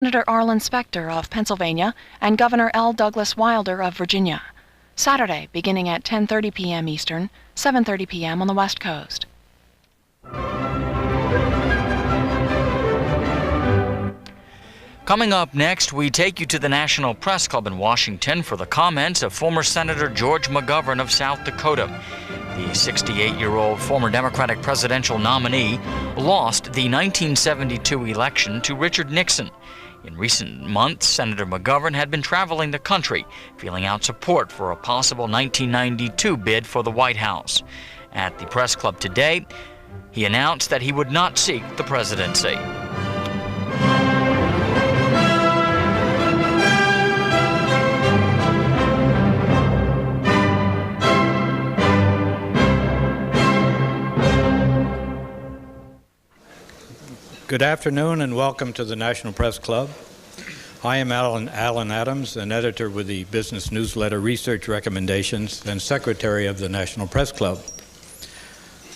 Senator Arlen Specter of Pennsylvania and Governor L. Douglas Wilder of Virginia. Saturday, beginning at 10:30 p.m. Eastern, 7:30 p.m. on the West Coast. Coming up next, we take you to the National Press Club in Washington for the comments of former Senator George McGovern of South Dakota. The 68-year-old former Democratic presidential nominee lost the 1972 election to Richard Nixon. In recent months, Senator McGovern had been traveling the country, feeling out support for a possible 1992 bid for the White House. At the press club today, he announced that he would not seek the presidency. Good afternoon and welcome to the National Press Club. I am Alan Adams, an editor with the business newsletter Research Recommendations and secretary of the National Press Club.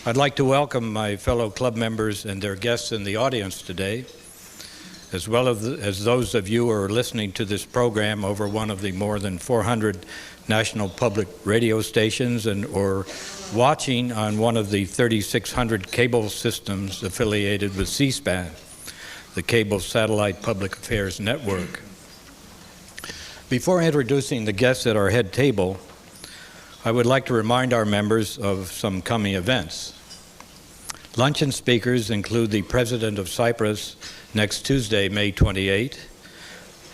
I'd like to welcome my fellow club members and their guests in the audience today, as well as those of you who are listening to this program over one of the more than 400 national public radio stations or watching on one of the 3,600 cable systems affiliated with C-SPAN, the Cable Satellite Public Affairs Network. Before introducing the guests at our head table, I would like to remind our members of some coming events. Luncheon speakers include the President of Cyprus next Tuesday, May 28,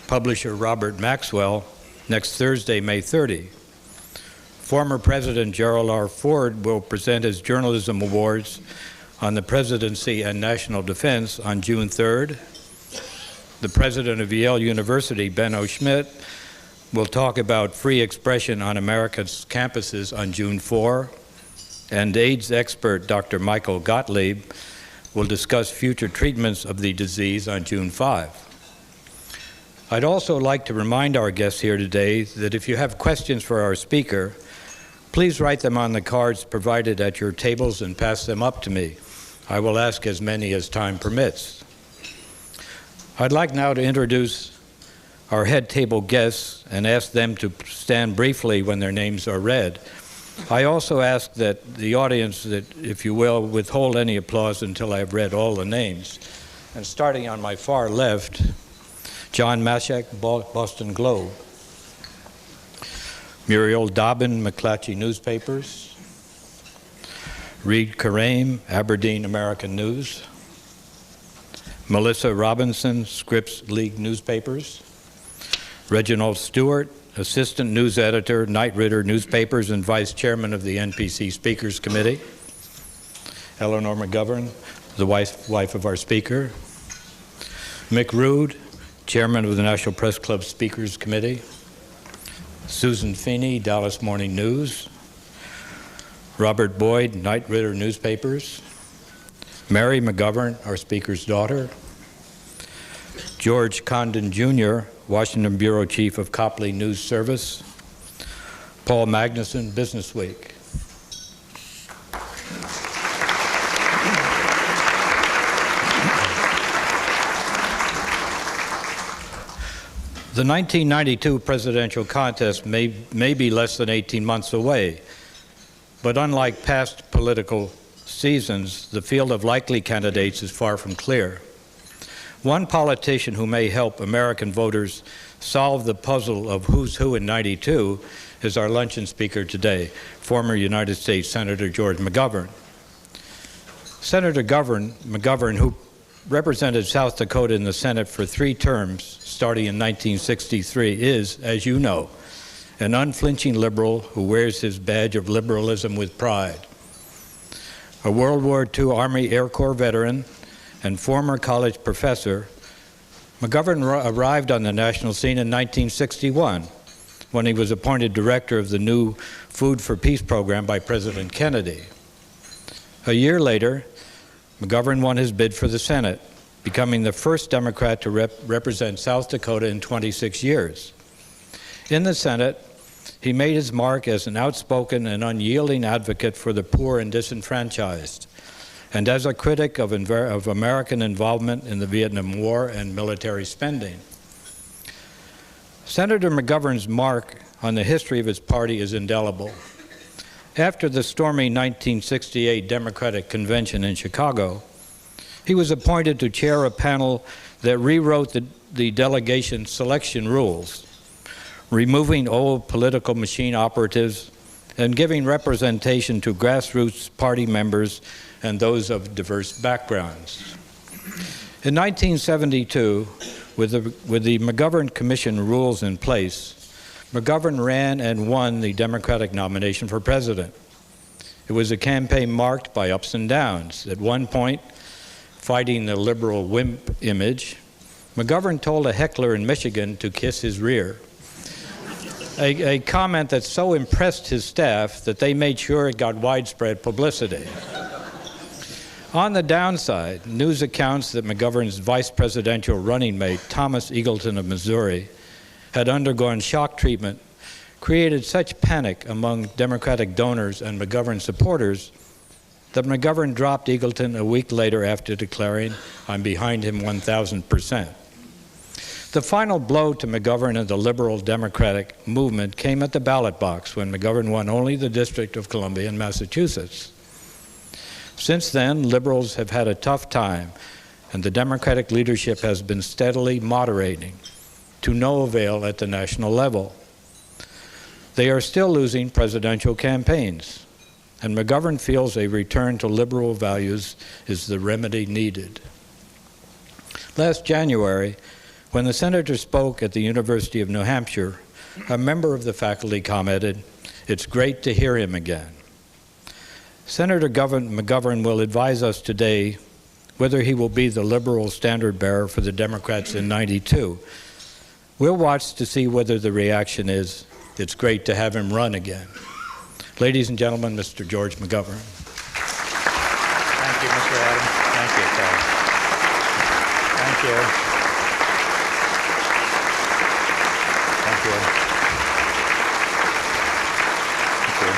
publisher Robert Maxwell next Thursday, May 30. Former President Gerald R. Ford will present his journalism awards on the presidency and national defense on June 3rd. The president of Yale University, Benno Schmidt, will talk about free expression on America's campuses on June 4. And AIDS expert Dr. Michael Gottlieb will discuss future treatments of the disease on June 5. I'd also like to remind our guests here today that if you have questions for our speaker, please write them on the cards provided at your tables and pass them up to me. I will ask as many as time permits. I'd like now to introduce our head table guests and ask them to stand briefly when their names are read. I also ask that the audience, that if you will, withhold any applause until I've read all the names. And starting on my far left, John Mashak, Boston Globe. Muriel Dobbin, McClatchy Newspapers. Reed Karame, Aberdeen American News. Melissa Robinson, Scripps League Newspapers. Reginald Stewart, Assistant News Editor, Knight Ridder Newspapers and Vice Chairman of the NPC Speakers Committee. Eleanor McGovern, the wife of our speaker. Mick Rood, Chairman of the National Press Club Speakers Committee. Susan Feeney, Dallas Morning News. Robert Boyd, Knight Ridder Newspapers. Mary McGovern, our speaker's daughter. George Condon Jr., Washington Bureau Chief of Copley News Service. Paul Magnuson, Business Week. The 1992 presidential contest may be less than 18 months away, but unlike past political seasons, the field of likely candidates is far from clear. One politician who may help American voters solve the puzzle of who's who in '92 is our luncheon speaker today, former United States Senator George McGovern. Senator McGovern, who represented South Dakota in the Senate for 3 terms, starting in 1963, is, as you know, an unflinching liberal who wears his badge of liberalism with pride. A World War II Army Air Corps veteran and former college professor, McGovern arrived on the national scene in 1961 when he was appointed director of the new Food for Peace program by President Kennedy. A year later, McGovern won his bid for the Senate, becoming the first Democrat to represent South Dakota in 26 years. In the Senate, he made his mark as an outspoken and unyielding advocate for the poor and disenfranchised, and as a critic of American involvement in the Vietnam War and military spending. Senator McGovern's mark on the history of his party is indelible. After the stormy 1968 Democratic Convention in Chicago, he was appointed to chair a panel that rewrote the delegation selection rules, removing old political machine operatives and giving representation to grassroots party members and those of diverse backgrounds. In 1972, with the McGovern Commission rules in place, McGovern ran and won the Democratic nomination for president. It was a campaign marked by ups and downs. At one point, fighting the liberal wimp image, McGovern told a heckler in Michigan to kiss his rear, a comment that so impressed his staff that they made sure it got widespread publicity. On the downside, news accounts that McGovern's vice presidential running mate, Thomas Eagleton of Missouri, had undergone shock treatment, created such panic among Democratic donors and McGovern supporters that McGovern dropped Eagleton a week later after declaring, "I'm behind him 1,000%. The final blow to McGovern and the liberal Democratic movement came at the ballot box when McGovern won only the District of Columbia in Massachusetts. Since then, liberals have had a tough time, and the Democratic leadership has been steadily moderating, to no avail at the national level. They are still losing presidential campaigns, and McGovern feels a return to liberal values is the remedy needed. Last January, when the senator spoke at the University of New Hampshire, a member of the faculty commented, "It's great to hear him again." Senator McGovern will advise us today whether he will be the liberal standard bearer for the Democrats in '92. We'll watch to see whether the reaction is, "It's great to have him run again." Ladies and gentlemen, Mr. George McGovern. Thank you, Mr. Adams. Thank you, Carl. Thank you. Thank you. Thank you.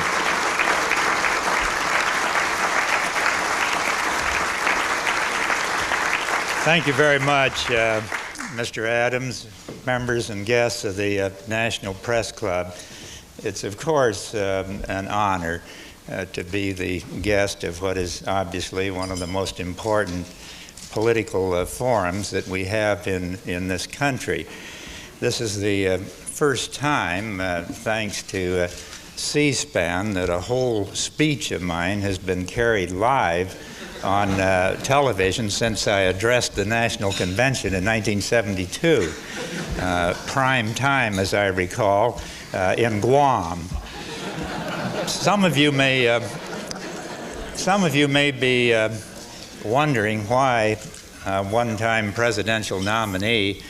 Thank you very much, Mr. Adams, members and guests of the National Press Club. It's, of course, an honor to be the guest of what is obviously one of the most important political forums that we have in this country. This is the first time, thanks to C-SPAN, that a whole speech of mine has been carried live on television since I addressed the National Convention in 1972. Prime time, as I recall, in Guam. Some of you may be wondering why a one-time presidential nominee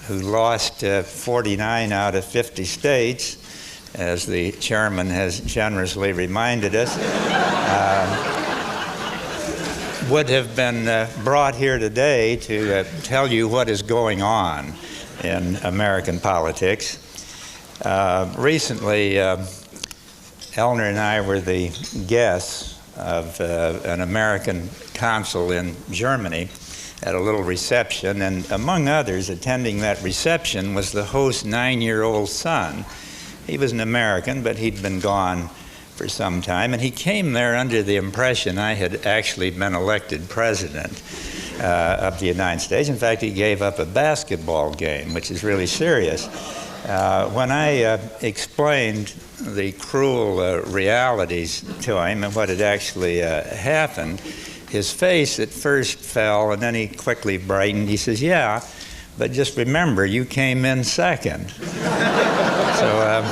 who lost 49 out of 50 states, as the chairman has generously reminded us, would have been brought here today to tell you what is going on in American politics. Recently, Eleanor and I were the guests of an American consul in Germany at a little reception, and among others attending that reception was the host's 9-year-old son. He was an American, but he'd been gone for some time, and he came there under the impression I had actually been elected president of the United States. In fact, he gave up a basketball game, which is really serious. When I explained the cruel realities to him and what had actually happened, his face at first fell, and then he quickly brightened. He says, "Yeah, but just remember, you came in second." So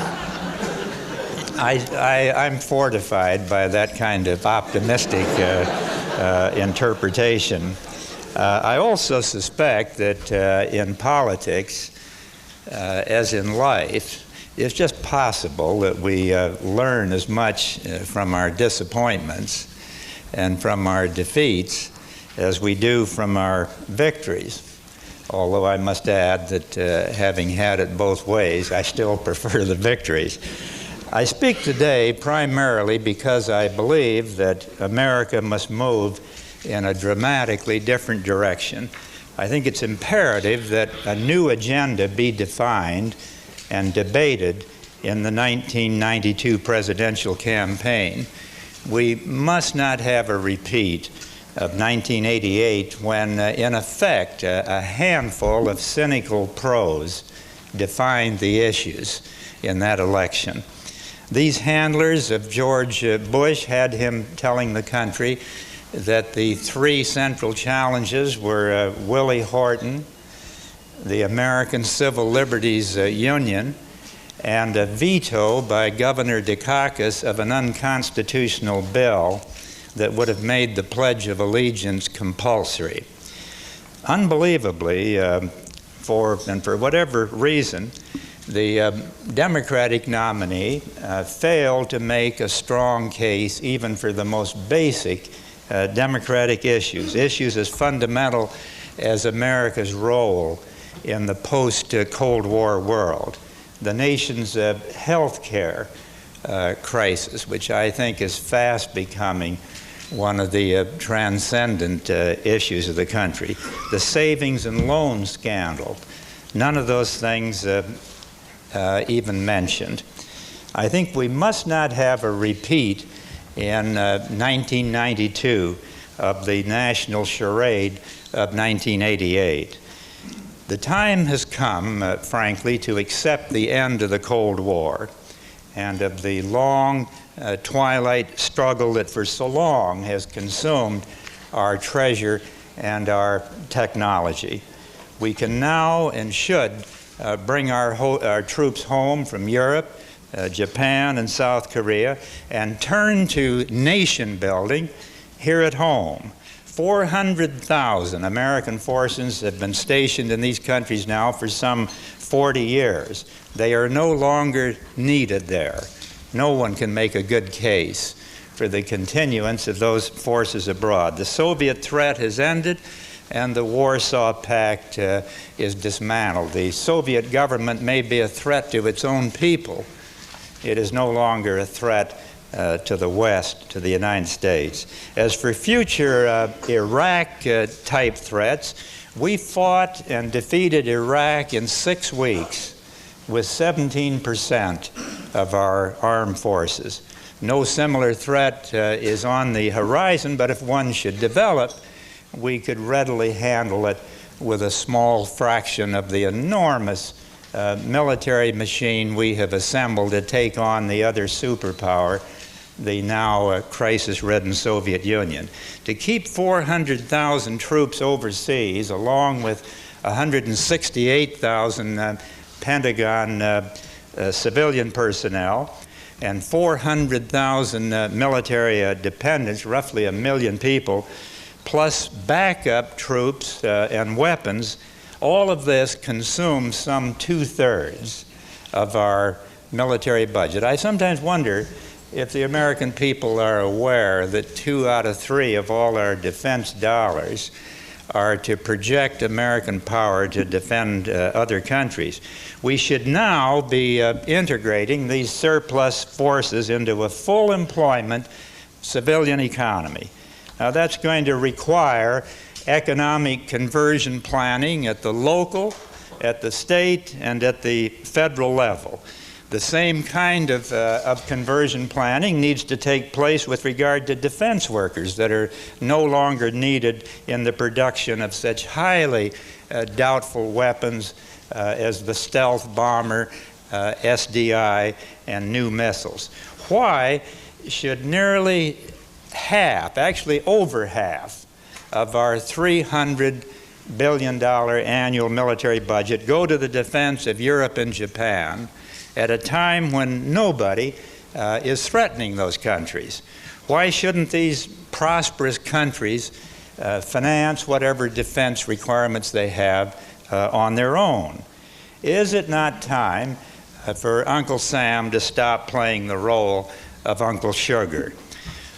I'm fortified by that kind of optimistic interpretation. I also suspect that in politics, as in life, it's just possible that we learn as much from our disappointments and from our defeats as we do from our victories. Although I must add that having had it both ways, I still prefer the victories. I speak today primarily because I believe that America must move in a dramatically different direction. I think it's imperative that a new agenda be defined and debated in the 1992 presidential campaign. We must not have a repeat of 1988 when, in effect, a handful of cynical pros defined the issues in that election. These handlers of George Bush had him telling the country that the three central challenges were Willie Horton, the American Civil Liberties Union, and a veto by Governor Dukakis of an unconstitutional bill that would have made the Pledge of Allegiance compulsory. Unbelievably, for whatever reason, the Democratic nominee failed to make a strong case even for the most basic democratic issues as fundamental as America's role in the post-Cold War world. The nation's health care crisis, which I think is fast becoming one of the transcendent issues of the country. The savings and loan scandal, none of those things even mentioned. I think we must not have a repeat in 1992 of the national charade of 1988. The time has come, frankly, to accept the end of the Cold War and of the long twilight struggle that for so long has consumed our treasure and our technology. We can now and should bring our troops home from Europe, Japan, and South Korea and turn to nation building here at home. 400,000 American forces have been stationed in these countries now for some 40 years. They are no longer needed there. No one can make a good case for the continuance of those forces abroad. The Soviet threat has ended and the Warsaw Pact is dismantled. The Soviet government may be a threat to its own people. It is no longer a threat to the West, to the United States. As for future Iraq-type threats, we fought and defeated Iraq in 6 weeks with 17% of our armed forces. No similar threat is on the horizon, but if one should develop, we could readily handle it with a small fraction of the enormous military machine we have assembled to take on the other superpower, the now crisis-ridden Soviet Union. To keep 400,000 troops overseas, along with 168,000 Pentagon civilian personnel and 400,000 military dependents, roughly 1 million people, plus backup troops and weapons, all of this consumes some 2/3 of our military budget. I sometimes wonder if the American people are aware that 2 out of 3 of all our defense dollars are to project American power to defend other countries. We should now be integrating these surplus forces into a full employment civilian economy. Now that's going to require economic conversion planning at the local, at the state, and at the federal level. The same kind of conversion planning needs to take place with regard to defense workers that are no longer needed in the production of such highly doubtful weapons as the stealth bomber, SDI, and new missiles. Why should nearly half, actually over half, of our $300 billion annual military budget go to the defense of Europe and Japan at a time when nobody is threatening those countries? Why shouldn't these prosperous countries finance whatever defense requirements they have on their own? Is it not time for Uncle Sam to stop playing the role of Uncle Sugar?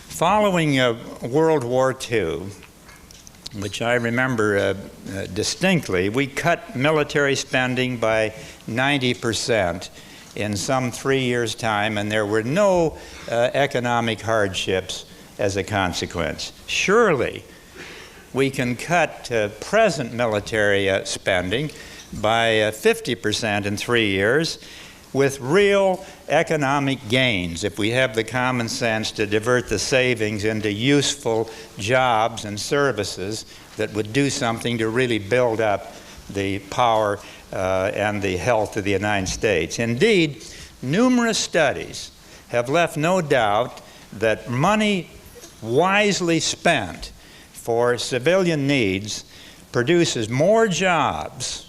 Following World War II, which I remember distinctly, we cut military spending by 90% in some 3 years' time, and there were no economic hardships as a consequence. Surely we can cut present military spending by 50% in 3 years with real economic gains if we have the common sense to divert the savings into useful jobs and services that would do something to really build up the power and the health of the United States. Indeed, numerous studies have left no doubt that money wisely spent for civilian needs produces more jobs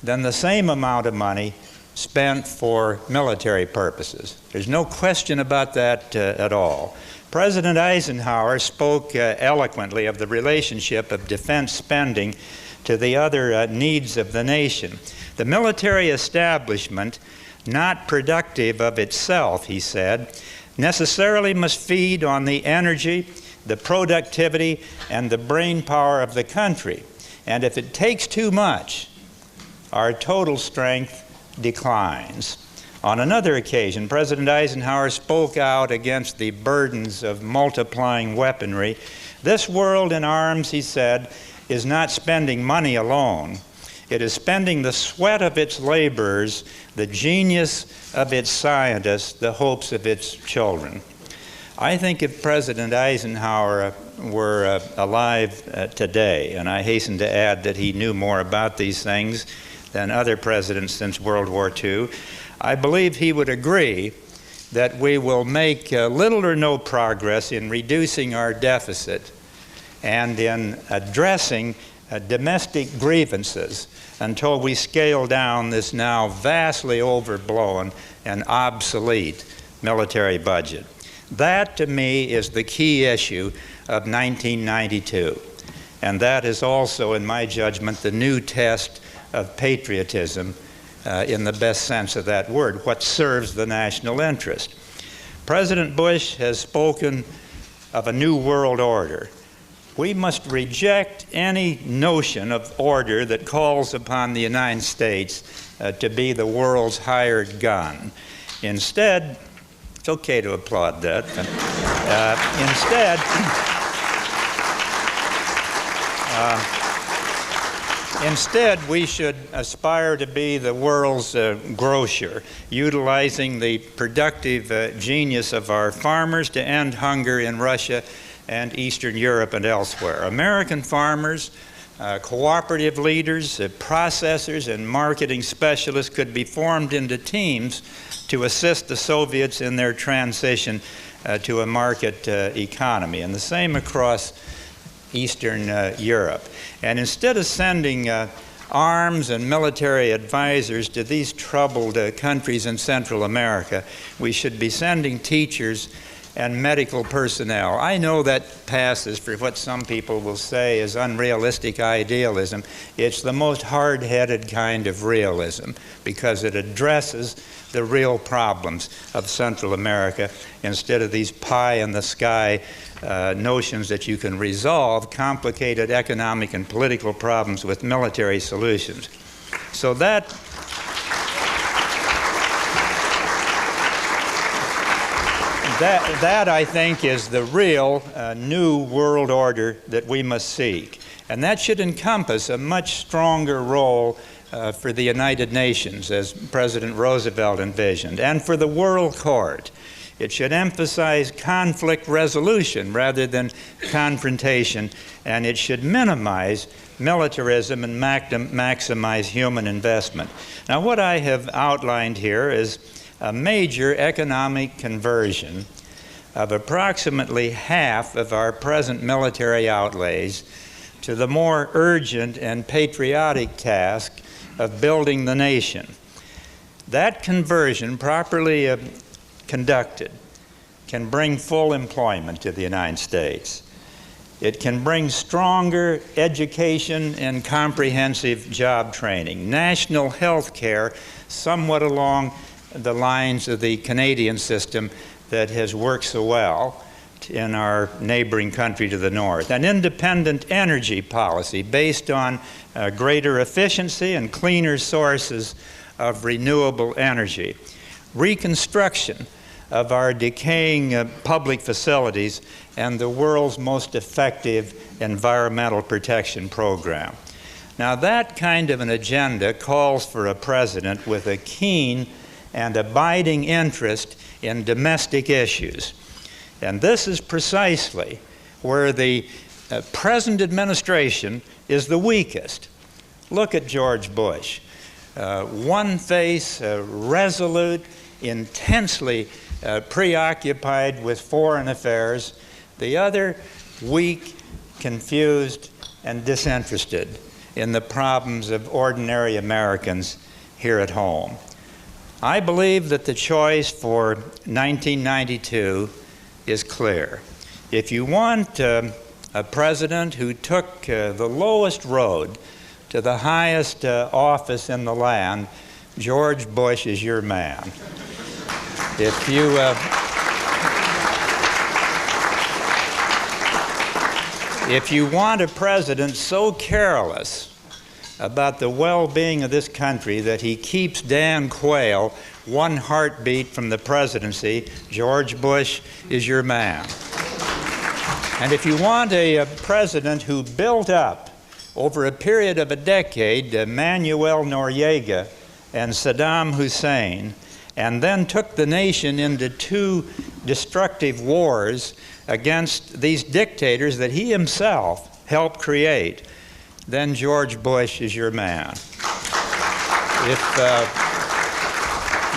than the same amount of money spent for military purposes. There's no question about that at all. President Eisenhower spoke eloquently of the relationship of defense spending to the other needs of the nation. The military establishment, not productive of itself, he said, necessarily must feed on the energy, the productivity, and the brain power of the country. And if it takes too much, our total strength declines. On another occasion, President Eisenhower spoke out against the burdens of multiplying weaponry. This world in arms, he said, is not spending money alone. It is spending the sweat of its laborers, the genius of its scientists, the hopes of its children. I think if President Eisenhower were alive today, and I hasten to add that he knew more about these things than other presidents since World War II, I believe he would agree that we will make little or no progress in reducing our deficit and in addressing domestic grievances until we scale down this now vastly overblown and obsolete military budget. That, to me, is the key issue of 1992. And that is also, in my judgment, the new test of patriotism in the best sense of that word, what serves the national interest. President Bush has spoken of a new world order. We must reject any notion of order that calls upon the United States to be the world's hired gun. Instead, it's okay to applaud that. Instead, we should aspire to be the world's grocer, utilizing the productive genius of our farmers to end hunger in Russia and Eastern Europe and elsewhere. American farmers, cooperative leaders, processors, and marketing specialists could be formed into teams to assist the Soviets in their transition to a market economy, and the same across Eastern Europe. And instead of sending arms and military advisors to these troubled countries in Central America, we should be sending teachers and medical personnel. I know that passes for what some people will say is unrealistic idealism. It's the most hard-headed kind of realism because it addresses the real problems of Central America instead of these pie-in-the-sky notions that you can resolve complicated economic and political problems with military solutions. So that I think, is the real new world order that we must seek. And that should encompass a much stronger role for the United Nations, as President Roosevelt envisioned, and for the World Court. It should emphasize conflict resolution rather than confrontation, and it should minimize militarism and maximize human investment. Now, what I have outlined here is a major economic conversion of approximately half of our present military outlays to the more urgent and patriotic task of building the nation. That conversion, properly conducted, can bring full employment to the United States. It can bring stronger education and comprehensive job training, national health care, somewhat along the lines of the Canadian system that has worked so well in our neighboring country to the north. An independent energy policy based on greater efficiency and cleaner sources of renewable energy. Reconstruction of our decaying public facilities and the world's most effective environmental protection program. Now, that kind of an agenda calls for a president with a keen and abiding interest in domestic issues. And this is precisely where the present administration is the weakest. Look at George Bush. One face, resolute, intensely preoccupied with foreign affairs. The other, weak, confused, and disinterested in the problems of ordinary Americans here at home. I believe that the choice for 1992 is clear. If you want a president who took the lowest road to the highest office in the land, George Bush is your man. If you want a president so careless about the well-being of this country that he keeps Dan Quayle one heartbeat from the presidency, George Bush is your man. And if you want a president who built up over a period of a decade Manuel Noriega and Saddam Hussein, and then took the nation into two destructive wars against these dictators that he himself helped create, then George Bush is your man.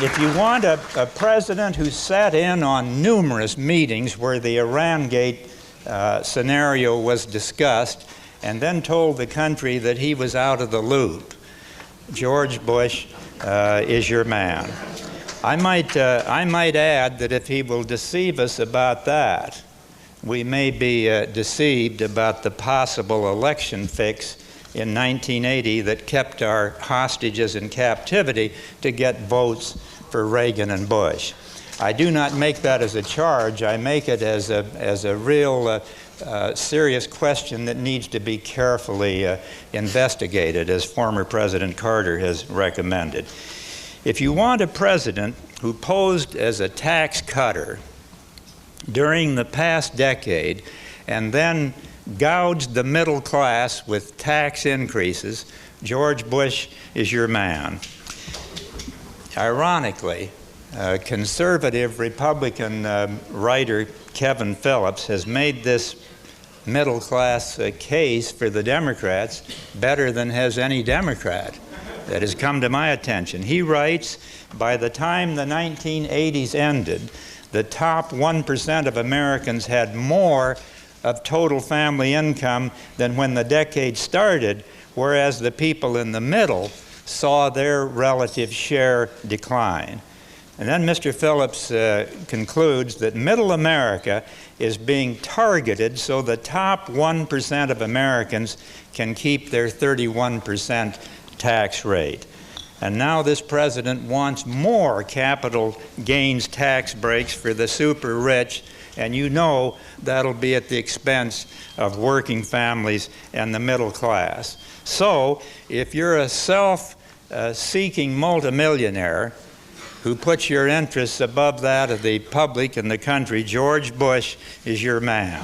If you want a president who sat in on numerous meetings where the Irangate scenario was discussed and then told the country that he was out of the loop, George Bush is your man. I might add that if he will deceive us about that, we may be deceived about the possible election fix in 1980 that kept our hostages in captivity to get votes for Reagan and Bush. I do not make that as a charge. I make it as a real serious question that needs to be carefully investigated, as former President Carter has recommended. If you want a president who posed as a tax cutter during the past decade and then gouged the middle class with tax increases, George Bush is your man. Ironically, conservative Republican writer Kevin Phillips has made this middle class case for the Democrats better than has any Democrat that has come to my attention. He writes, by the time the 1980s ended, the top 1% of Americans had more of total family income than when the decade started, whereas the people in the middle saw their relative share decline. And then Mr. Phillips concludes that middle America is being targeted so the top 1% of Americans can keep their 31% tax rate. And now this president wants more capital gains tax breaks for the super rich, and you know that'll be at the expense of working families and the middle class. So if you're a self-seeking multimillionaire who puts your interests above that of the public and the country, George Bush is your man.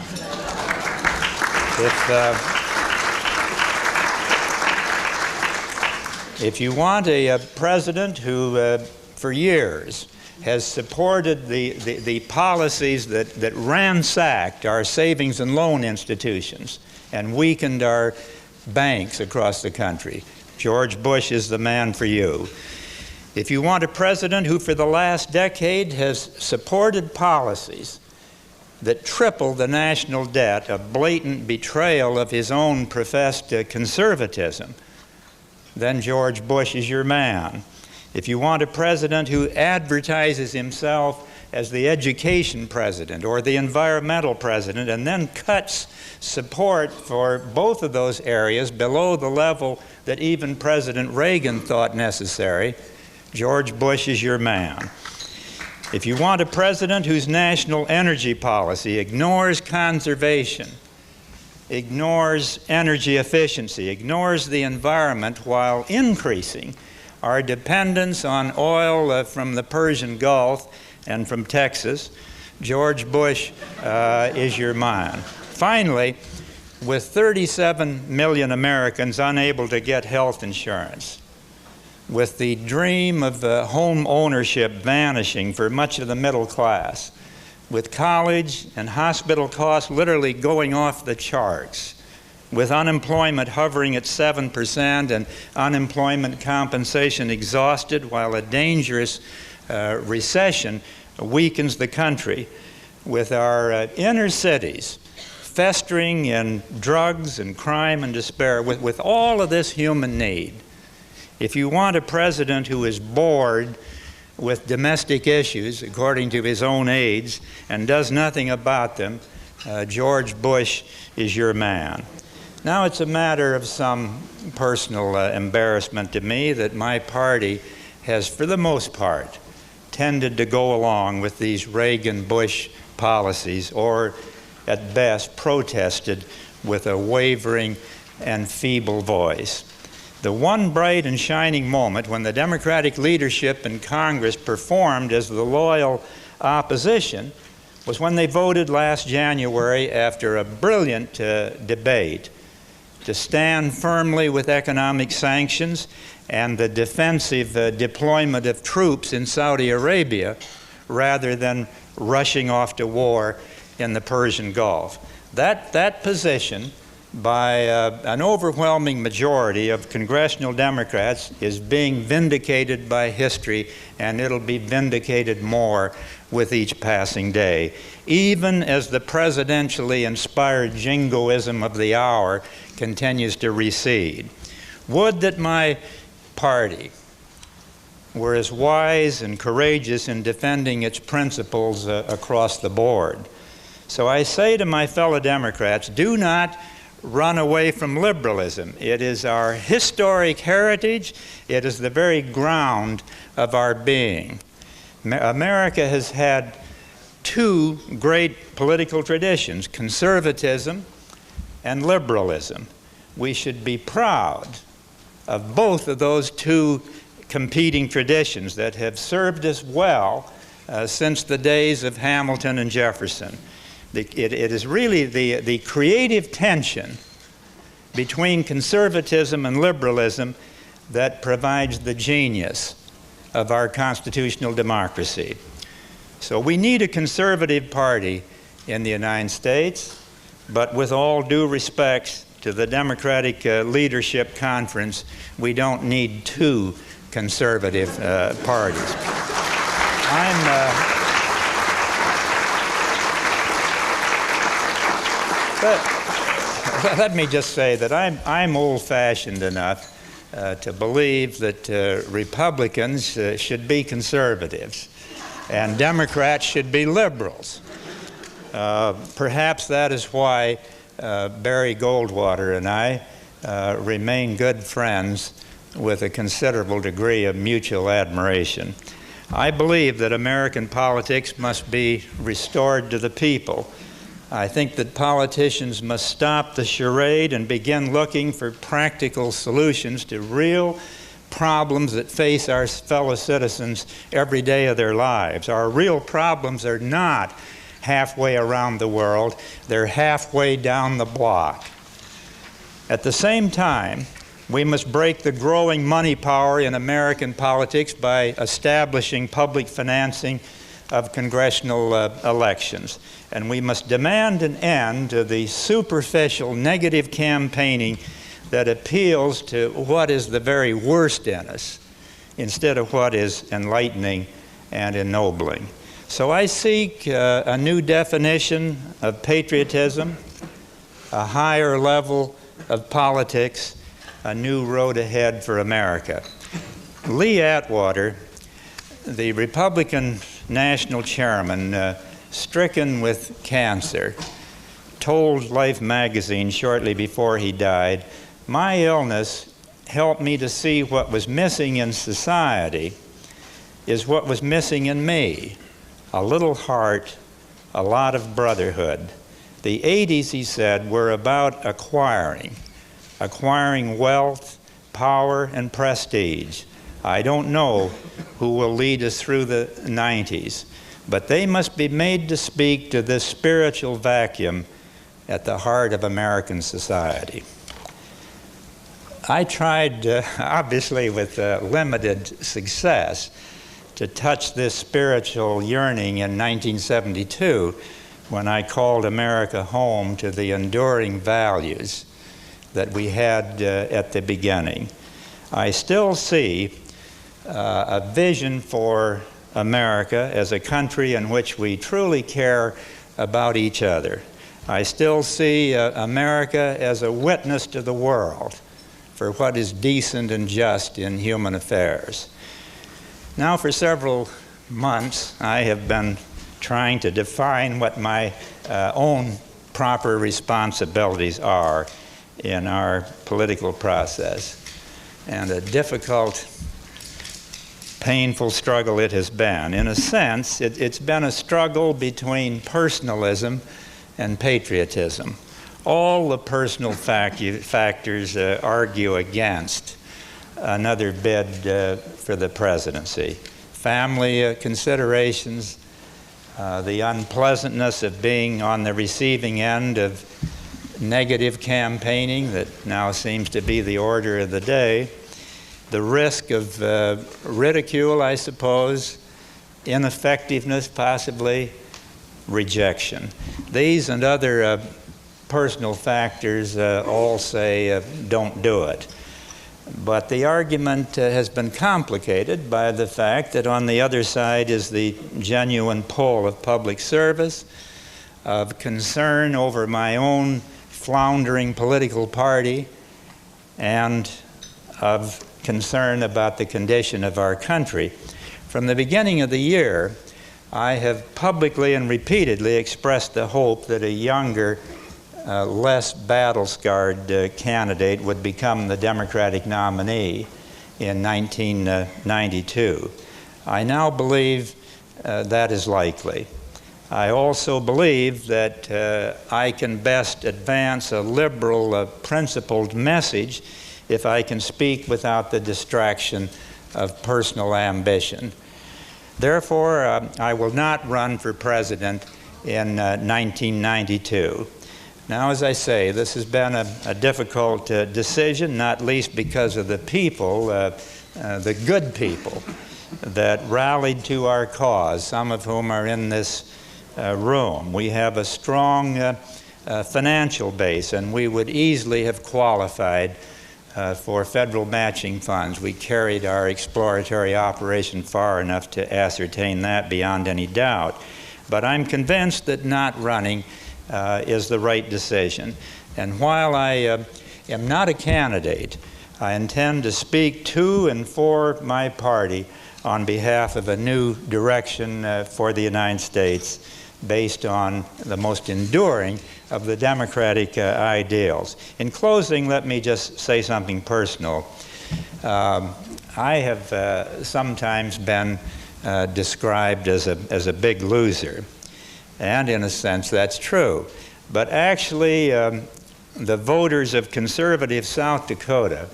If you want a president who, for years, has supported the policies that ransacked our savings and loan institutions and weakened our banks across the country, George Bush is the man for you. If you want a president who for the last decade has supported policies that triple the national debt, a blatant betrayal of his own professed conservatism, then George Bush is your man. If you want a president who advertises himself as the education president or the environmental president and then cuts support for both of those areas below the level that even President Reagan thought necessary, George Bush is your man. If you want a president whose national energy policy ignores conservation, ignores energy efficiency, ignores the environment while increasing our dependence on oil from the Persian Gulf And from Texas, George Bush is your man. Finally, with 37 million Americans unable to get health insurance, with the dream of home ownership vanishing for much of the middle class, with college and hospital costs literally going off the charts, with unemployment hovering at 7% and unemployment compensation exhausted while a dangerous recession weakens the country, with our inner cities festering in drugs and crime and despair, with all of this human need. If you want a president who is bored with domestic issues, according to his own aides, and does nothing about them, George Bush is your man. Now, it's a matter of some personal embarrassment to me that my party has, for the most part, tended to go along with these Reagan-Bush policies, or at best protested with a wavering and feeble voice. The one bright and shining moment when the Democratic leadership in Congress performed as the loyal opposition was when they voted last January, after a brilliant debate, to stand firmly with economic sanctions and the defensive deployment of troops in Saudi Arabia rather than rushing off to war in the Persian Gulf. That position by an overwhelming majority of congressional Democrats is being vindicated by history, and it'll be vindicated more with each passing day, even as the presidentially inspired jingoism of the hour continues to recede. Would that my party were as wise and courageous in defending its principles across the board. So I say to my fellow Democrats, do not run away from liberalism. It is our historic heritage. It is the very ground of our being. America has had two great political traditions, conservatism and liberalism. We should be proud of both of those two competing traditions that have served us well since the days of Hamilton and Jefferson. It is really the creative tension between conservatism and liberalism that provides the genius of our constitutional democracy. So we need a conservative party in the United States, but with all due respect to the Democratic Leadership Conference, we don't need two conservative parties. Let me just say that I'm old-fashioned enough to believe that Republicans should be conservatives and Democrats should be liberals. Perhaps that is why Barry Goldwater and I remain good friends with a considerable degree of mutual admiration. I believe that American politics must be restored to the people. I think that politicians must stop the charade and begin looking for practical solutions to real problems that face our fellow citizens every day of their lives. Our real problems are not halfway around the world, they're halfway down the block. At the same time, we must break the growing money power in American politics by establishing public financing of congressional elections. And we must demand an end to the superficial negative campaigning that appeals to what is the very worst in us instead of what is enlightening and ennobling. So I seek a new definition of patriotism, a higher level of politics, a new road ahead for America. Lee Atwater, the Republican national chairman, stricken with cancer, told Life magazine shortly before he died, "My illness helped me to see what was missing in society is what was missing in me. A little heart, a lot of brotherhood." The 80s, he said, were about acquiring wealth, power, and prestige. I don't know who will lead us through the 90s, but they must be made to speak to this spiritual vacuum at the heart of American society. I tried, obviously with limited success, to touch this spiritual yearning in 1972 when I called America home to the enduring values that we had at the beginning. I still see a vision for America as a country in which we truly care about each other. I still see America as a witness to the world for what is decent and just in human affairs. Now, for several months, I have been trying to define what my own proper responsibilities are in our political process. And a difficult, painful struggle it has been. In a sense, it's been a struggle between personalism and patriotism. All the personal factors argue against another bid for the presidency. Family considerations, the unpleasantness of being on the receiving end of negative campaigning that now seems to be the order of the day, the risk of ridicule, I suppose, ineffectiveness, possibly, rejection. These and other personal factors all say don't do it. But the argument has been complicated by the fact that on the other side is the genuine pull of public service, of concern over my own floundering political party, and of concern about the condition of our country. From the beginning of the year, I have publicly and repeatedly expressed the hope that a younger, less battle-scarred candidate would become the Democratic nominee in 1992. I now believe that is likely. I also believe that I can best advance a liberal, principled message if I can speak without the distraction of personal ambition. Therefore, I will not run for president in 1992. Now, as I say, this has been a difficult decision, not least because of the people, the good people that rallied to our cause, some of whom are in this room. We have a strong financial base, and we would easily have qualified for federal matching funds. We carried our exploratory operation far enough to ascertain that beyond any doubt. But I'm convinced that not running is the right decision. And while I am not a candidate, I intend to speak to and for my party on behalf of a new direction for the United States based on the most enduring of the democratic ideals. In closing, let me just say something personal. I have sometimes been described as a big loser, and in a sense that's true. But actually, the voters of conservative South Dakota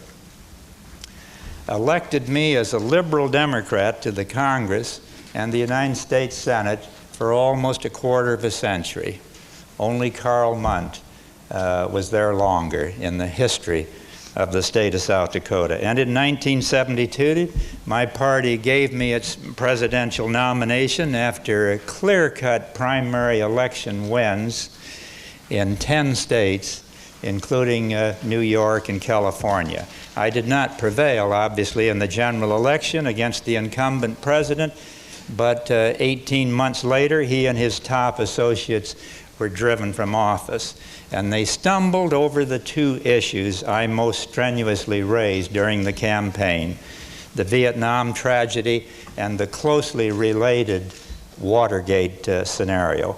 elected me as a liberal Democrat to the Congress and the United States Senate for almost a quarter of a century. Only Karl Mundt was there longer in the history of the state of South Dakota. And in 1972, my party gave me its presidential nomination after clear-cut primary election wins in 10 states, including New York and California. I did not prevail, obviously, in the general election against the incumbent president, but 18 months later, he and his top associates were driven from office. And they stumbled over the two issues I most strenuously raised during the campaign: the Vietnam tragedy and the closely related Watergate scenario.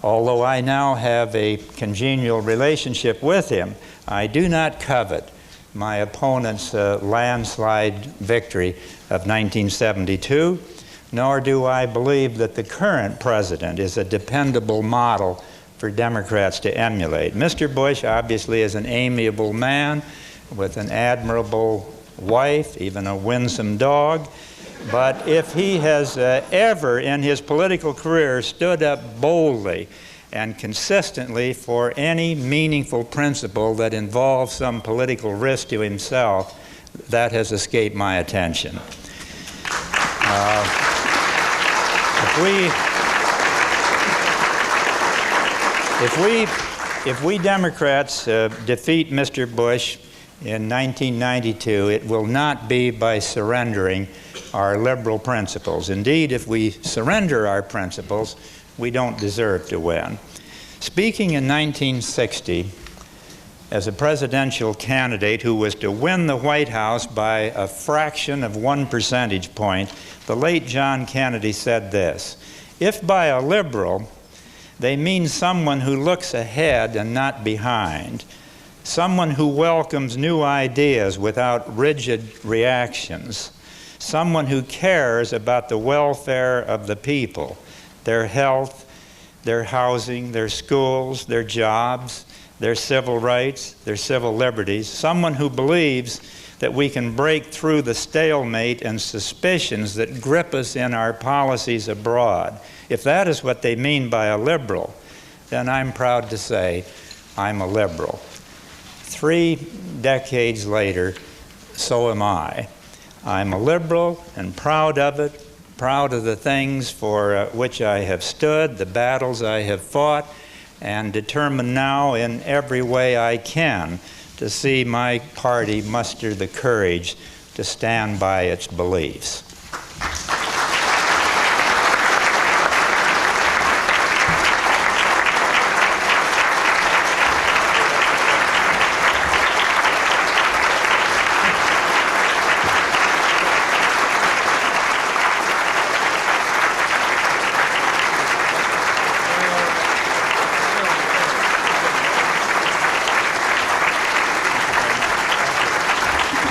Although I now have a congenial relationship with him, I do not covet my opponent's landslide victory of 1972, nor do I believe that the current president is a dependable model for Democrats to emulate. Mr. Bush obviously is an amiable man with an admirable wife, even a winsome dog, But if he has ever in his political career stood up boldly and consistently for any meaningful principle that involves some political risk to himself, that has escaped my attention. If we Democrats defeat Mr. Bush in 1992, it will not be by surrendering our liberal principles. Indeed, if we surrender our principles, we don't deserve to win. Speaking in 1960, as a presidential candidate who was to win the White House by a fraction of 1 percentage point, the late John Kennedy said this: "If by a liberal they mean someone who looks ahead and not behind, someone who welcomes new ideas without rigid reactions, someone who cares about the welfare of the people, their health, their housing, their schools, their jobs, their civil rights, their civil liberties, someone who believes that we can break through the stalemate and suspicions that grip us in our policies abroad. If that is what they mean by a liberal, then I'm proud to say I'm a liberal." 3 decades later, so am I. I'm a liberal and proud of it, proud of the things for which I have stood, the battles I have fought, and determined now in every way I can to see my party muster the courage to stand by its beliefs.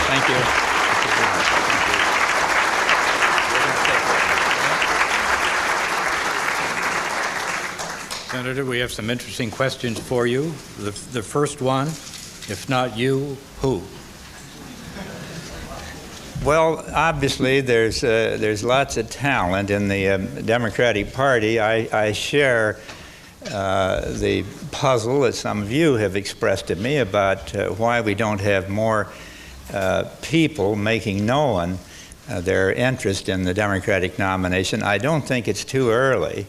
Thank you. Senator, we have some interesting questions for you. The first one, if not you, who? Well, obviously, there's lots of talent in the Democratic Party. I share the puzzle that some of you have expressed to me about why we don't have more people making known their interest in the Democratic nomination. I don't think it's too early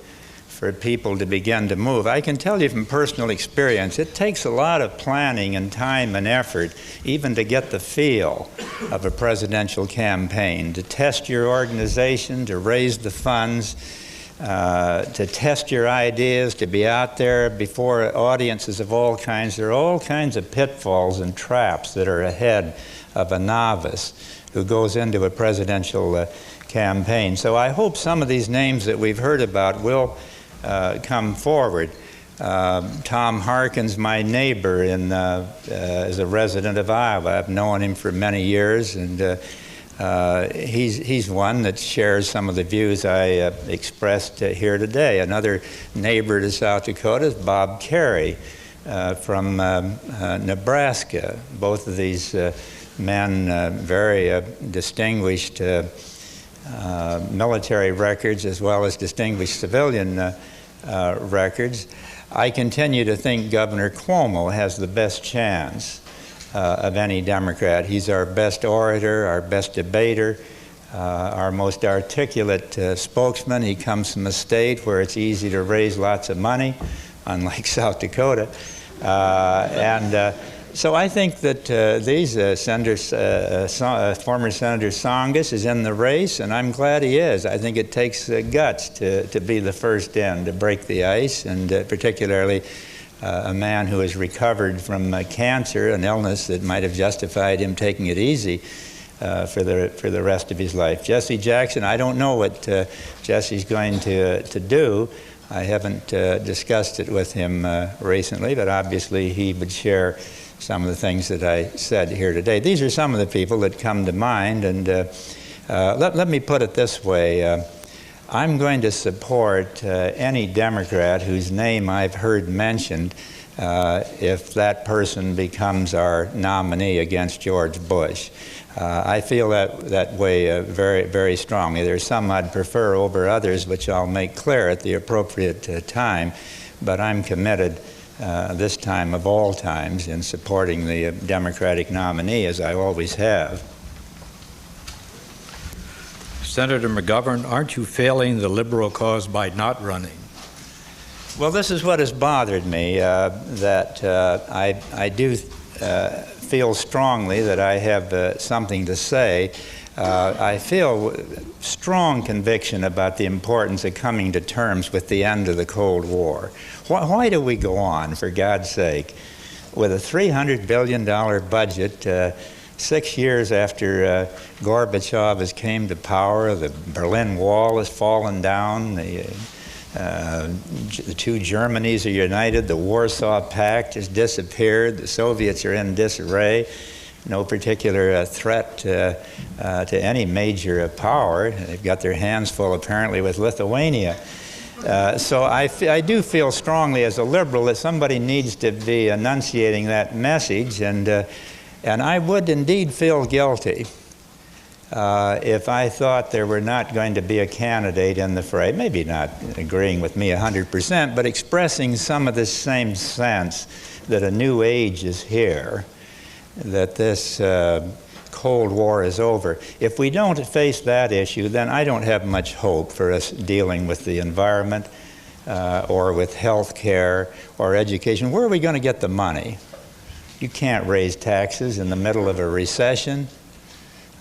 for people to begin to move. I can tell you from personal experience, it takes a lot of planning and time and effort even to get the feel of a presidential campaign, to test your organization, to raise the funds, to test your ideas, to be out there before audiences of all kinds. There are all kinds of pitfalls and traps that are ahead of a novice who goes into a presidential campaign. So I hope some of these names that we've heard about will come forward. Tom Harkin's my neighbor as a resident of Iowa. I've known him for many years, and he's one that shares some of the views I expressed here today. Another neighbor to South Dakota is Bob Kerrey from Nebraska. Both of these men, very distinguished military records as well as distinguished civilian records. I continue to think Governor Cuomo has the best chance of any Democrat. He's our best orator, our best debater, our most articulate spokesman. He comes from a state where it's easy to raise lots of money, unlike South Dakota. So I think that former Senator Tsongas is in the race, and I'm glad he is. I think it takes guts to be the first in, to break the ice, and particularly a man who has recovered from cancer, an illness that might have justified him taking it easy for the rest of his life. Jesse Jackson, I don't know what Jesse's going to do. I haven't discussed it with him recently, but obviously he would share some of the things that I said here today. These are some of the people that come to mind, and let me put it this way. I'm going to support any Democrat whose name I've heard mentioned if that person becomes our nominee against George Bush. I feel that way very, very strongly. There's some I'd prefer over others, which I'll make clear at the appropriate time, but I'm committed this time of all times in supporting the Democratic nominee, as I always have. Senator McGovern, aren't you failing the liberal cause by not running? Well, this is what has bothered me, that I do feel strongly that I have something to say. I feel strong conviction about the importance of coming to terms with the end of the Cold War. Why do we go on, for God's sake, with a $300 billion budget 6 years after Gorbachev has came to power, the Berlin Wall has fallen down, the two Germanys are united, the Warsaw Pact has disappeared, the Soviets are in disarray, no particular threat to any major power. They've got their hands full apparently with Lithuania. So I do feel strongly as a liberal that somebody needs to be enunciating that message, and I would indeed feel guilty if I thought there were not going to be a candidate in the fray, maybe not agreeing with me 100%, but expressing some of this same sense that a new age is here, that this Cold War is over. If we don't face that issue, then I don't have much hope for us dealing with the environment or with health care or education. Where are we going to get the money? You can't raise taxes in the middle of a recession.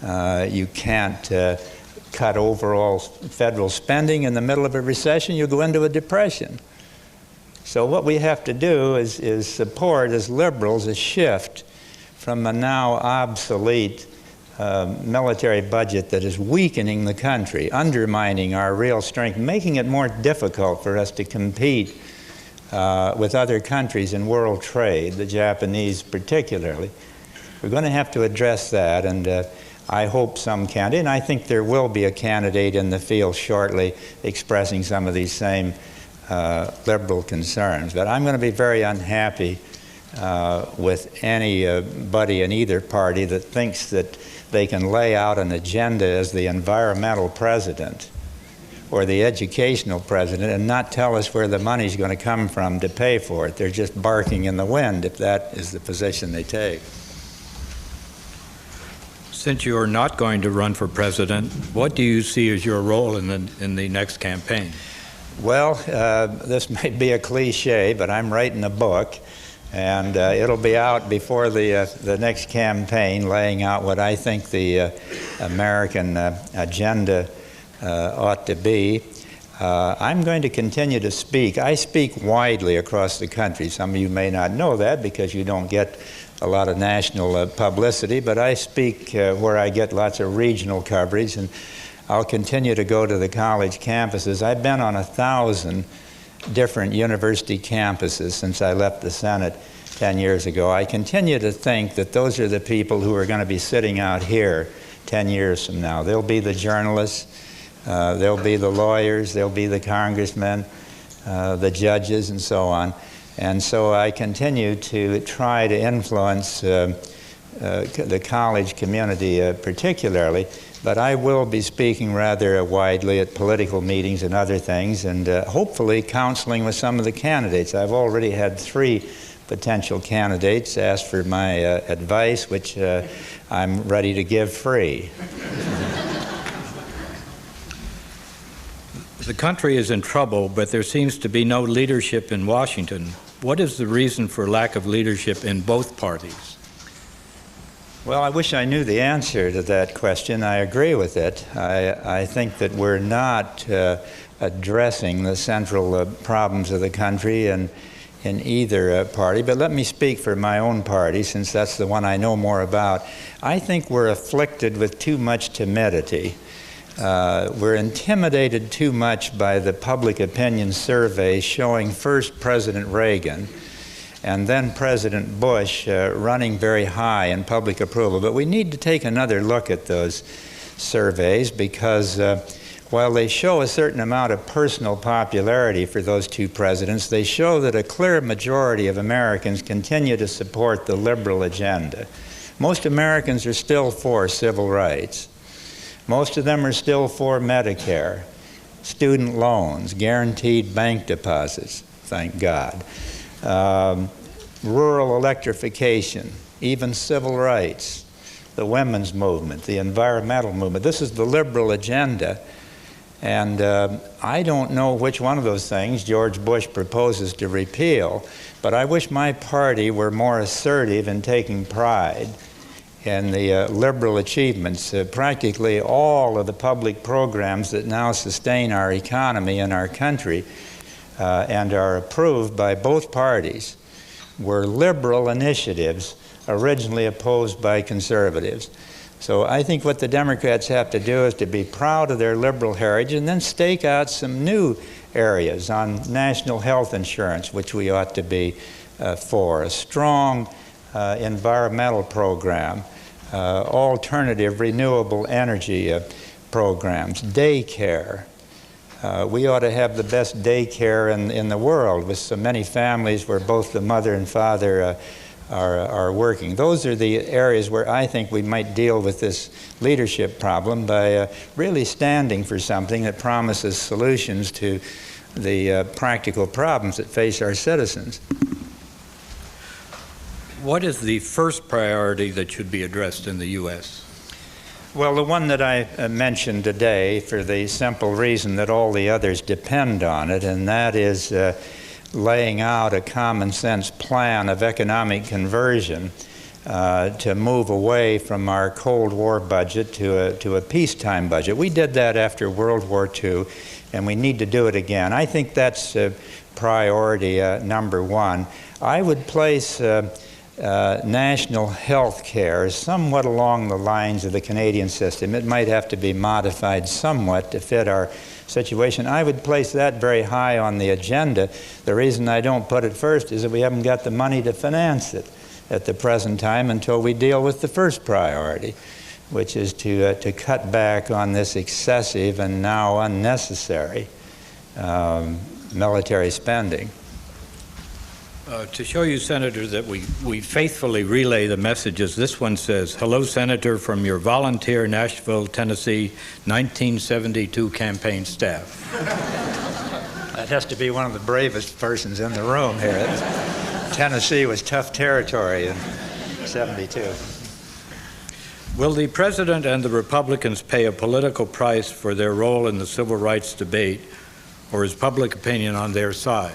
You can't cut overall federal spending in the middle of a recession. You'll go into a depression. So what we have to do is support, as liberals, a shift from a now obsolete military budget that is weakening the country, undermining our real strength, making it more difficult for us to compete with other countries in world trade, the Japanese particularly. We're going to have to address that, and I hope some candidate, and I think there will be a candidate in the field shortly expressing some of these same liberal concerns. But I'm going to be very unhappy with anybody in either party that thinks that they can lay out an agenda as the environmental president or the educational president and not tell us where the money's going to come from to pay for it. They're just barking in the wind if that is the position they take. Since you are not going to run for president, what do you see as your role in the next campaign? Well, this may be a cliche, but I'm writing a book, and it'll be out before the next campaign, laying out what I think the American agenda ought to be. I'm going to continue to speak. I speak widely across the country. Some of you may not know that because you don't get a lot of national publicity, but I speak where I get lots of regional coverage, and I'll continue to go to the college campuses. I've been on 1,000 different university campuses since I left the Senate 10 years ago. I continue to think that those are the people who are going to be sitting out here 10 years from now. They'll be the journalists, they'll be the lawyers, they'll be the congressmen, the judges, and so on. And so I continue to try to influence the college community particularly, but I will be speaking rather widely at political meetings and other things, and hopefully counseling with some of the candidates. I've already had 3 potential candidates ask for my advice, which I'm ready to give free. The country is in trouble, but there seems to be no leadership in Washington. What is the reason for lack of leadership in both parties? Well, I wish I knew the answer to that question. I agree with it. I think that we're not addressing the central problems of the country in either party. But let me speak for my own party, since that's the one I know more about. I think we're afflicted with too much timidity. We're intimidated too much by the public opinion surveys showing first President Reagan and then President Bush running very high in public approval. But we need to take another look at those surveys, because while they show a certain amount of personal popularity for those 2 presidents, they show that a clear majority of Americans continue to support the liberal agenda. Most Americans are still for civil rights. Most of them are still for Medicare, student loans, guaranteed bank deposits, thank God, rural electrification, even civil rights, the women's movement, the environmental movement. This is the liberal agenda. And I don't know which one of those things George Bush proposes to repeal, but I wish my party were more assertive in taking pride in the liberal achievements. Practically all of the public programs that now sustain our economy and our country and are approved by both parties were liberal initiatives originally opposed by conservatives. So I think what the Democrats have to do is to be proud of their liberal heritage and then stake out some new areas on national health insurance, which we ought to be for, a strong environmental program, alternative renewable energy programs, daycare. We ought to have the best daycare in the world, with so many families where both the mother and father are working. Those are the areas where I think we might deal with this leadership problem by really standing for something that promises solutions to the practical problems that face our citizens. What is the first priority that should be addressed in the U.S.? Well, the one that I mentioned today, for the simple reason that all the others depend on it, and that is laying out a common sense plan of economic conversion to move away from our Cold War budget to a peacetime budget. We did that after World War II, and we need to do it again. I think that's priority number one. I would place national health care somewhat along the lines of the Canadian system. It might have to be modified somewhat to fit our situation. I would place that very high on the agenda. The reason I don't put it first is that we haven't got the money to finance it at the present time until we deal with the first priority, which is to cut back on this excessive and now unnecessary military spending. To show you, Senator, that we faithfully relay the messages, this one says, "Hello, Senator, from your volunteer Nashville, Tennessee, 1972 campaign staff." That has to be one of the bravest persons in the room here. Tennessee was tough territory in 72. Will the President and the Republicans pay a political price for their role in the civil rights debate, or is public opinion on their side?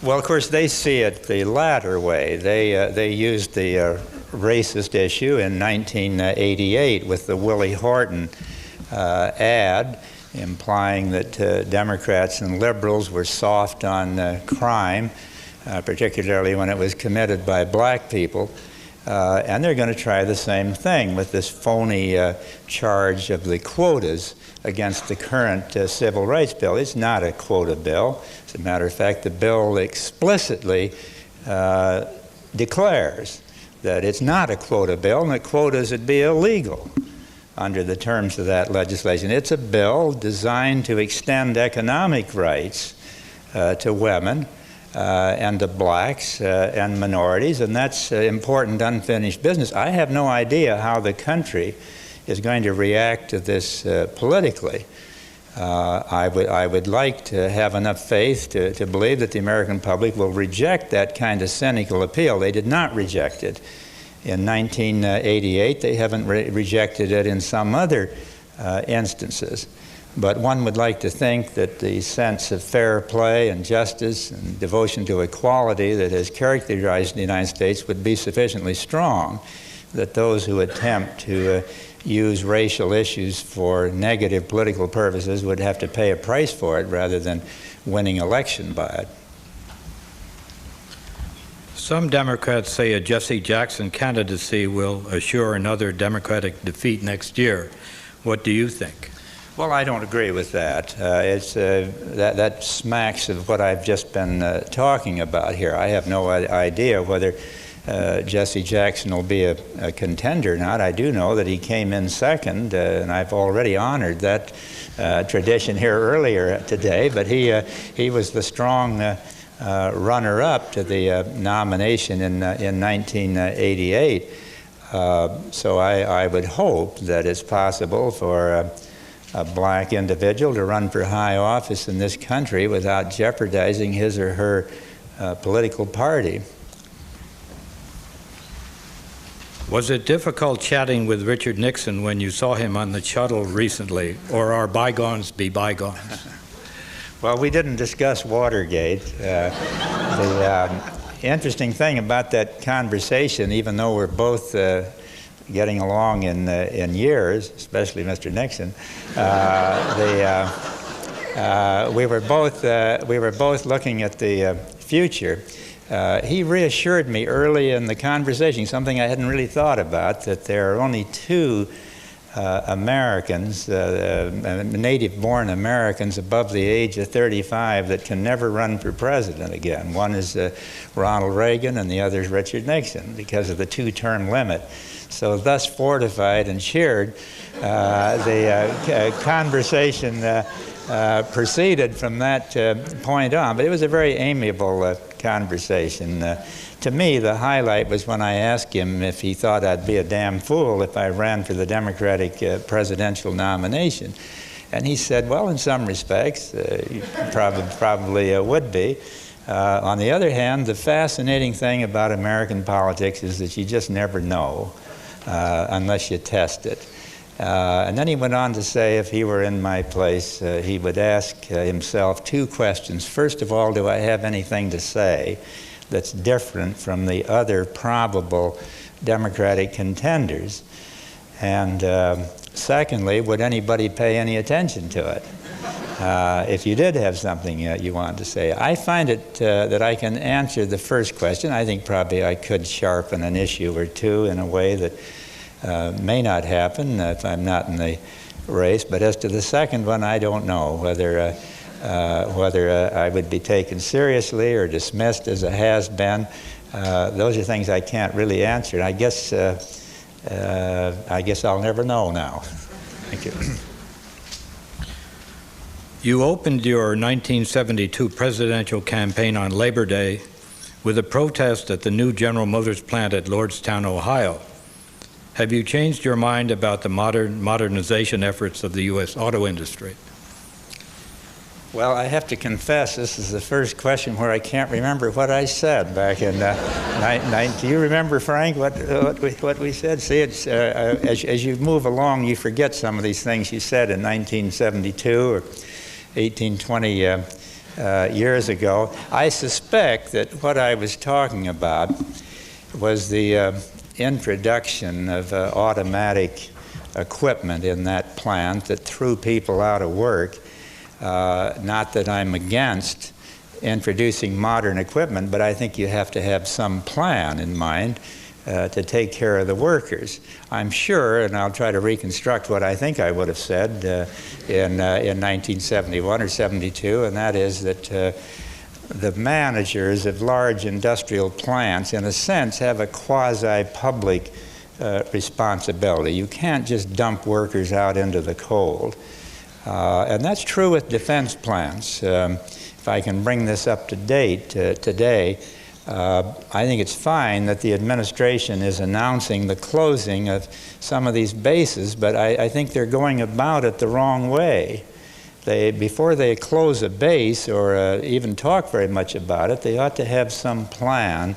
Well, of course, they see it the latter way. They used the racist issue in 1988 with the Willie Horton ad, implying that Democrats and liberals were soft on crime, particularly when it was committed by black people. And they're going to try the same thing with this phony charge of the quotas against the current civil rights bill. It's not a quota bill. As a matter of fact, the bill explicitly declares that it's not a quota bill and that quotas would be illegal under the terms of that legislation. It's a bill designed to extend economic rights to women and to blacks and minorities, and that's important unfinished business. I have no idea how the country is going to react to this politically. I would like to have enough faith to believe that the American public will reject that kind of cynical appeal. They did not reject it in 1988. They haven't rejected it in some other instances. But one would like to think that the sense of fair play and justice and devotion to equality that has characterized the United States would be sufficiently strong that those who attempt to use racial issues for negative political purposes would have to pay a price for it rather than winning election by it. Some Democrats say a Jesse Jackson candidacy will assure another Democratic defeat next year. What do you think? Well, I don't agree with that. That smacks of what I've just been talking about here. I have no idea whether Jesse Jackson will be a contender or not. I do know that he came in second, and I've already honored that tradition here earlier today, but he was the strong runner-up to the nomination in 1988. So I would hope that it's possible for a black individual to run for high office in this country without jeopardizing his or her political party. Was it difficult chatting with Richard Nixon when you saw him on the shuttle recently, or are bygones be bygones? Well, we didn't discuss Watergate. The interesting thing about that conversation, even though we're both getting along in years, especially Mr. Nixon, we were both looking at the future. He reassured me early in the conversation, something I hadn't really thought about, that there are only two Americans, native-born Americans above the age of 35 that can never run for president again. One is Ronald Reagan and the other is Richard Nixon because of the two-term limit. So thus fortified and cheered, the conversation proceeded from that point on. But it was a very amiable conversation. To me, the highlight was when I asked him if he thought I'd be a damn fool if I ran for the Democratic presidential nomination. And he said, well, in some respects, you probably would be. On the other hand, the fascinating thing about American politics is that you just never know unless you test it. And then he went on to say if he were in my place, he would ask himself two questions. First of all, do I have anything to say that's different from the other probable Democratic contenders? And secondly, would anybody pay any attention to it? If you did have something you wanted to say. I find it that I can answer the first question. I think probably I could sharpen an issue or two in a way that may not happen if I'm not in the race. But as to the second one, I don't know whether I would be taken seriously or dismissed as a has-been. Those are things I can't really answer. I guess I'll never know now. Thank you. You opened your 1972 presidential campaign on Labor Day with a protest at the new General Motors plant at Lordstown, Ohio. Have you changed your mind about the modernization efforts of the U.S. auto industry? Well, I have to confess, this is the first question where I can't remember what I said back in do you remember, Frank, what we said? See, it's, as you move along, you forget some of these things you said in 1972 or 20 years ago. I suspect that what I was talking about was the introduction of automatic equipment in that plant that threw people out of work. Not that I'm against introducing modern equipment, but I think you have to have some plan in mind to take care of the workers. I'm sure, and I'll try to reconstruct what I think I would have said in 1971 or 72, and that is that the managers of large industrial plants, in a sense, have a quasi-public responsibility. You can't just dump workers out into the cold. And that's true with defense plants. If I can bring this up to date today, I think it's fine that the administration is announcing the closing of some of these bases, but I think they're going about it the wrong way. Before they close a base or even talk very much about it, they ought to have some plan,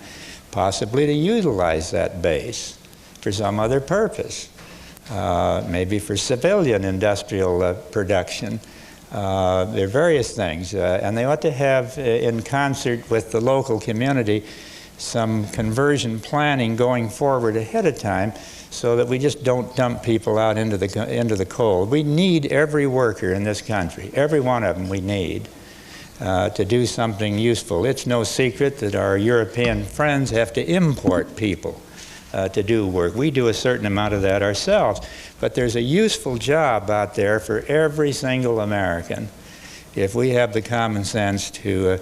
possibly to utilize that base for some other purpose. Maybe for civilian industrial production. There are various things, and they ought to have, in concert with the local community, some conversion planning going forward ahead of time so that we just don't dump people out into the cold. We need every worker in this country, every one of them we need, to do something useful. It's no secret that our European friends have to import people to do work. We do a certain amount of that ourselves, but there's a useful job out there for every single American if we have the common sense to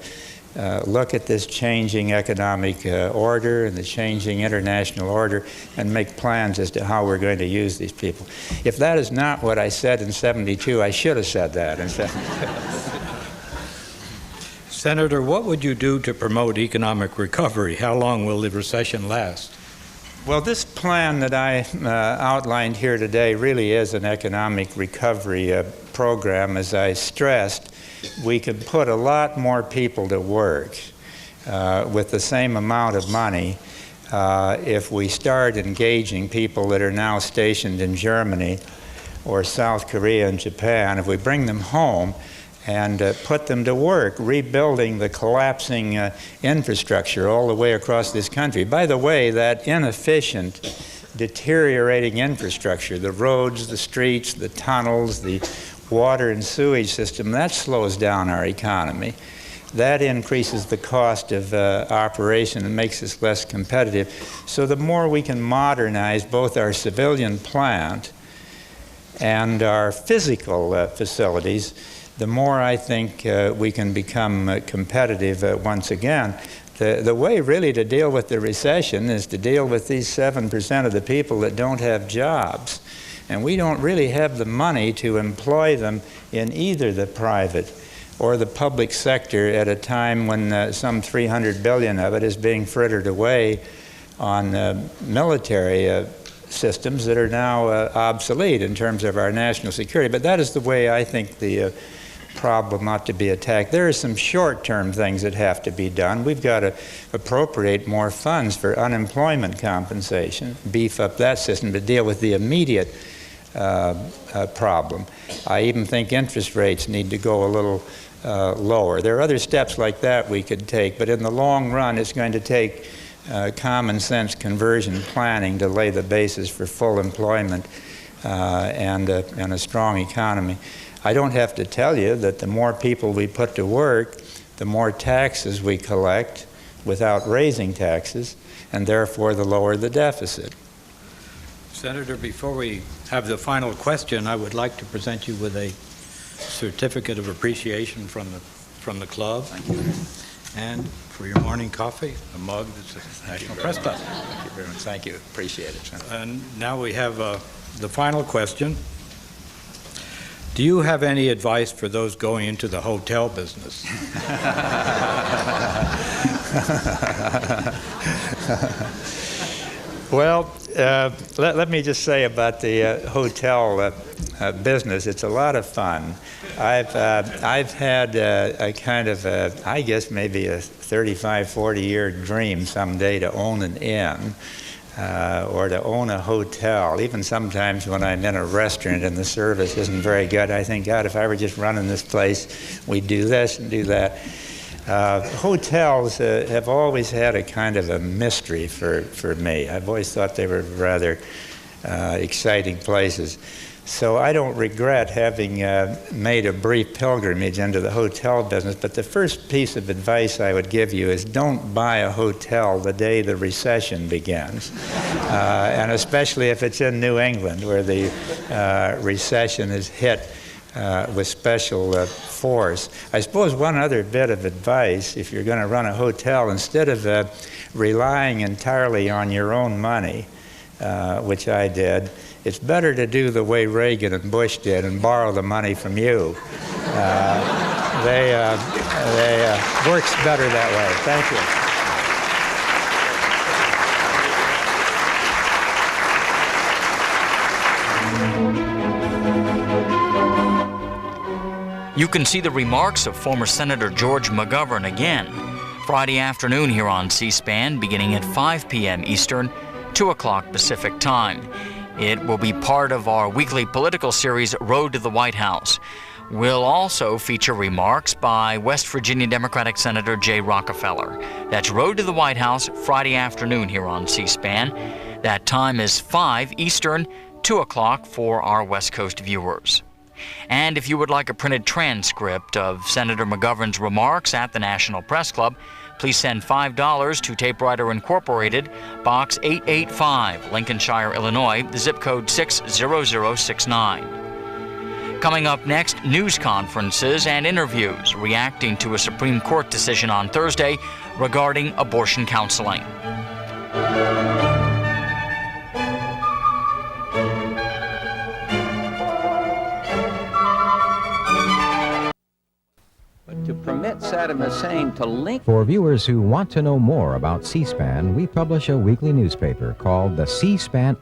look at this changing economic order and the changing international order and make plans as to how we're going to use these people. If that is not what I said in 72, I should have said that in 72. Senator, what would you do to promote economic recovery? How long will the recession last? Well, this plan that I outlined here today really is an economic recovery program. As I stressed, we could put a lot more people to work with the same amount of money if we start engaging people that are now stationed in Germany or South Korea and Japan. If we bring them home and put them to work rebuilding the collapsing infrastructure all the way across this country. By the way, that inefficient, deteriorating infrastructure, the roads, the streets, the tunnels, the water and sewage system, that slows down our economy. That increases the cost of operation and makes us less competitive. So the more we can modernize both our civilian plant and our physical facilities, the more I think we can become competitive once again. The way really to deal with the recession is to deal with these 7% of the people that don't have jobs. And we don't really have the money to employ them in either the private or the public sector at a time when some 300 billion of it is being frittered away on military systems that are now obsolete in terms of our national security. But that is the way I think the problem ought to be attacked. There are some short-term things that have to be done. We've got to appropriate more funds for unemployment compensation, beef up that system to deal with the immediate problem. I even think interest rates need to go a little lower. There are other steps like that we could take, but in the long run it's going to take common sense conversion planning to lay the basis for full employment and a strong economy. I don't have to tell you that the more people we put to work, the more taxes we collect without raising taxes, and therefore the lower the deficit. Senator, before we have the final question, I would like to present you with a certificate of appreciation from the club. Thank you. And for your morning coffee, a mug that's a National Press Club. Thank you very much. Thank you. Appreciate it, Senator. And now we have the final question. Do you have any advice for those going into the hotel business? Well, let me just say about the hotel business, it's a lot of fun. I've had a kind of, I guess maybe a 35, 40-year dream someday to own an inn. Or to own a hotel. Even sometimes when I'm in a restaurant and the service isn't very good, I think, God, if I were just running this place, we'd do this and do that. Hotels have always had a kind of a mystery for me. I've always thought they were rather exciting places. So I don't regret having made a brief pilgrimage into the hotel business, but the first piece of advice I would give you is don't buy a hotel the day the recession begins, and especially if it's in New England where the recession is hit with special force. I suppose one other bit of advice, if you're going to run a hotel, instead of relying entirely on your own money, which I did, it's better to do the way Reagan and Bush did and borrow the money from you. They works better that way. Thank You can see the remarks of former Senator George McGovern again Friday afternoon here on C-SPAN beginning at 5 p.m. Eastern, 2 o'clock Pacific Time. It will be part of our weekly political series, Road to the White House. We'll also feature remarks by West Virginia Democratic Senator Jay Rockefeller. That's Road to the White House, Friday afternoon here on C-SPAN. That time is 5 Eastern, 2 o'clock for our West Coast viewers. And if you would like a printed transcript of Senator McGovern's remarks at the National Press Club, please send $5 to Typewriter Incorporated, Box 885, Lincolnshire, Illinois, the zip code 60069. Coming up next, news conferences and interviews reacting to a Supreme Court decision on Thursday regarding abortion counseling. But to permit Saddam Hussein to link... For viewers who want to know more about C-SPAN, we publish a weekly newspaper called the C-SPAN